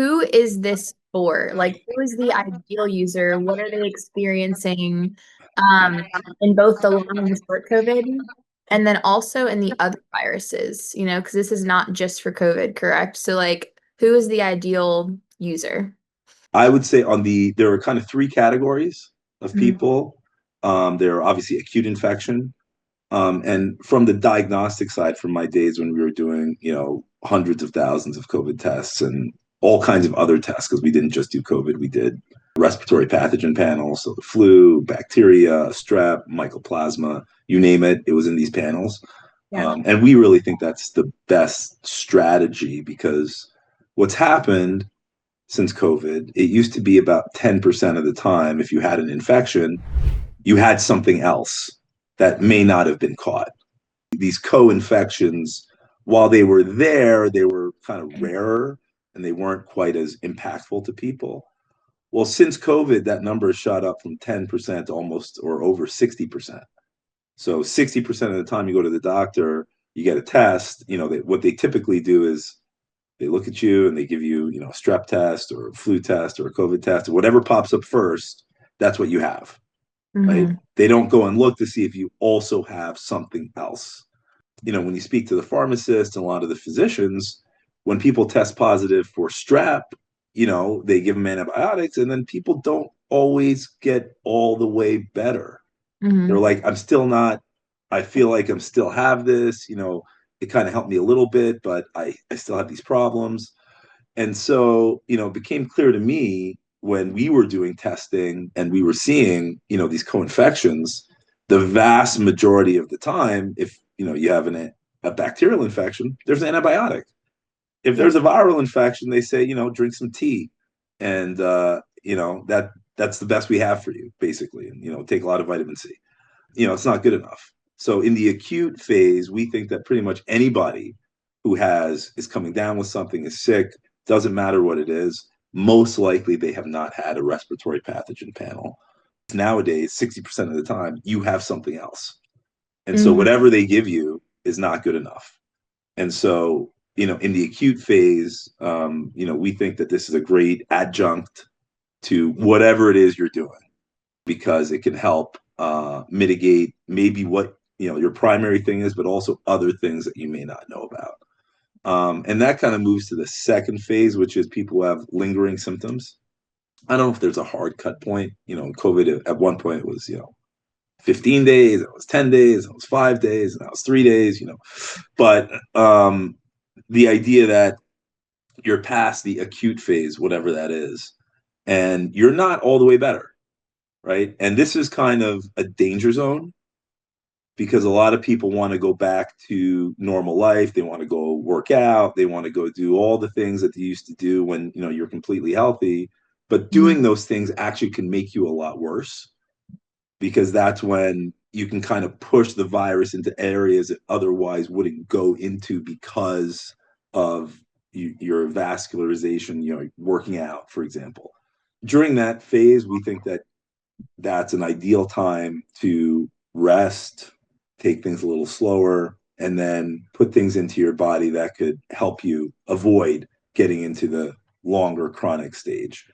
who is this for? Like, who is the ideal user? What are they experiencing um, in both the long and short COVID? And then also in the other viruses, because this is not just for COVID, correct? So, like, who is the ideal user? I would say there are kind of three categories of Mhm. people. There are obviously acute infection. And from the diagnostic side, from my days when we were doing, hundreds of thousands of COVID tests and all kinds of other tests, because we didn't just do COVID, we did respiratory pathogen panels, so the flu, bacteria, strep, mycoplasma, you name it, it was in these panels. Yeah. And we really think that's the best strategy because what's happened since COVID, it used to be about 10% of the time, if you had an infection, you had something else that may not have been caught. These co-infections, while they were there, they were kind of rarer and they weren't quite as impactful to people. Well, since COVID, that number has shot up from 10% to almost or over 60%. So 60% of the time you go to the doctor, you get a test. What they typically do is they look at you and they give you, a strep test or a flu test or a COVID test, or whatever pops up first, that's what you have, right? Hmm. They don't go and look to see if you also have something else. When you speak to the pharmacist and a lot of the physicians, when people test positive for strep, they give them antibiotics and then people don't always get all the way better. They're Hmm. like, I'm still not, I feel like I'm still have this, it kind of helped me a little bit, but I still have these problems. And so, it became clear to me when we were doing testing and we were seeing, these co-infections, the vast majority of the time, if, you have a bacterial infection, there's an antibiotic. If Yeah. there's a viral infection, they say, drink some tea. And, that's the best we have for you, basically. And, take a lot of vitamin C. It's not good enough. So in the acute phase, we think that pretty much anybody who is coming down with something, is sick, doesn't matter what it is, most likely they have not had a respiratory pathogen panel. Nowadays, 60% of the time, you have something else. And so Hmm. whatever they give you is not good enough. And so, in the acute phase, we think that this is a great adjunct to whatever it is you're doing because it can help mitigate maybe what your primary thing is, but also other things that you may not know about. And that kind of moves to the second phase, which is people who have lingering symptoms. I don't know if there's a hard cut point. COVID at one point it was 15 days, it was 10 days, it was 5 days, and that was 3 days. But the idea that you're past the acute phase, whatever that is, and you're not all the way better, right? And this is kind of a danger zone because a lot of people want to go back to normal life. They want to go work out. They want to go do all the things that they used to do when you're completely healthy. But doing those things actually can make you a lot worse because that's when you can kind of push the virus into areas it otherwise wouldn't go into because of your vascularization, working out, for example. During that phase, we think that that's an ideal time to rest, take things a little slower, and then put things into your body that could help you avoid getting into the longer chronic stage.